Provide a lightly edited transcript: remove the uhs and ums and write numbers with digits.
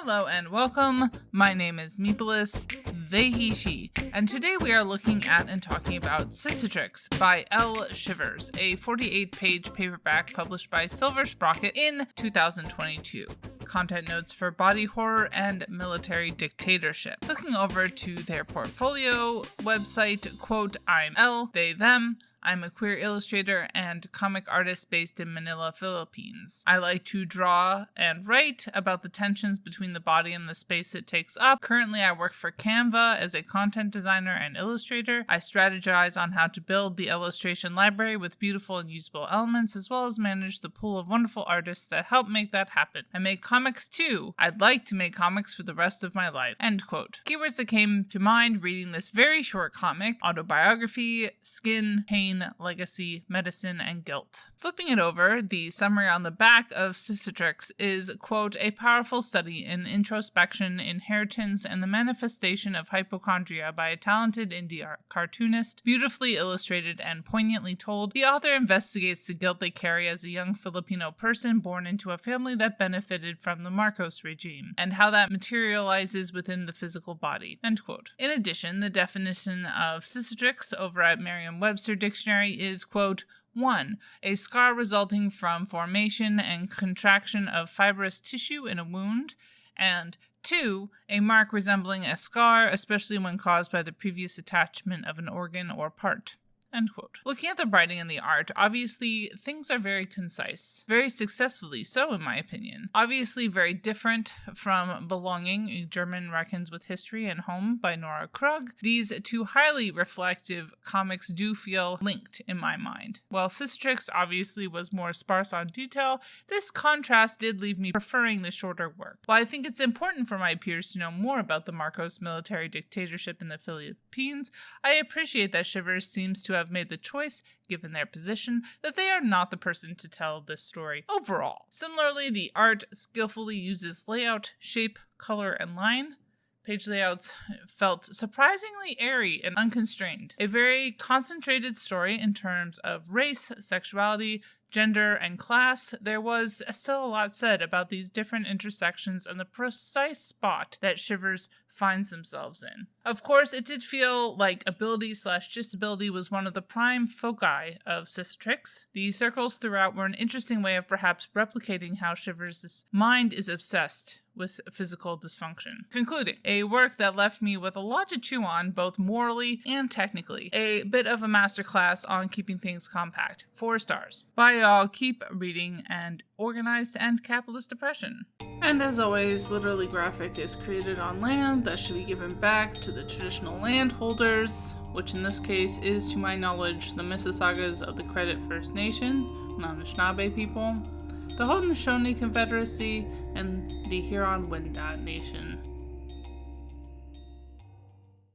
Hello and welcome. My name is Meepolis, they, he, she, and today we are looking at and talking about Cicatrix by Elle, Shivers, a 48-page paperback published by Silver Sprocket in 2022. Content notes for body horror and military dictatorship. Clicking over to their portfolio website, quote, I'm Elle, they, them. I'm a queer illustrator and comic artist based in Manila, Philippines. I like to draw and write about the tensions between the body and the space it takes up. Currently, I work for Canva as a content designer and illustrator. I strategize on how to build the illustration library with beautiful and usable elements, as well as manage the pool of wonderful artists that help make that happen. I make comics too. I'd like to make comics for the rest of my life. End quote. Keywords that came to mind reading this very short comic: autobiography, skin, pain, legacy, medicine, and guilt. Flipping it over, the summary on the back of Cicatrix is, quote, a powerful study in introspection, inheritance, and the manifestation of hypochondria by a talented indie cartoonist, beautifully illustrated and poignantly told. The author investigates the guilt they carry as a young Filipino person born into a family that benefited from the Marcos regime, and how that materializes within the physical body, end quote. In addition, the definition of Cicatrix over at Merriam-Webster Dictionary is, quote, 1. A scar resulting from formation and contraction of fibrous tissue in a wound, and 2. A mark resembling a scar, especially when caused by the previous attachment of an organ or part. End quote. Looking at the writing and the art, obviously things are very concise. Very successfully so, in my opinion. Obviously very different from Belonging, A German Reckons with History, and Home by Nora Krug. These two highly reflective comics do feel linked in my mind. While Cicatrix obviously was more sparse on detail, this contrast did leave me preferring the shorter work. While I think it's important for my peers to know more about the Marcos military dictatorship in the Philippines, I appreciate that Shivers seems to have made the choice, given their position, that they are not the person to tell this story overall. Similarly, the art skillfully uses layout, shape, color, and line. Page layouts felt surprisingly airy and unconstrained. A very concentrated story in terms of race, sexuality, gender, and class. There was still a lot said about these different intersections and the precise spot that Shivers finds themselves in. Of course, it did feel like ability/disability was one of the prime foci of Cicatrix. The circles throughout were an interesting way of perhaps replicating how Shivers' mind is obsessed with physical dysfunction. Concluding, a work that left me with a lot to chew on, both morally and technically. A bit of a masterclass on keeping things compact. 4 stars. Bye y'all, keep reading, and organized and capitalist depression. And as always, Literally Graphic is created on land that should be given back to the traditional landholders, which in this case is, to my knowledge, the Mississaugas of the Credit First Nation, Anishinaabe people, the Haudenosaunee Confederacy, and the Huron-Wendat Nation.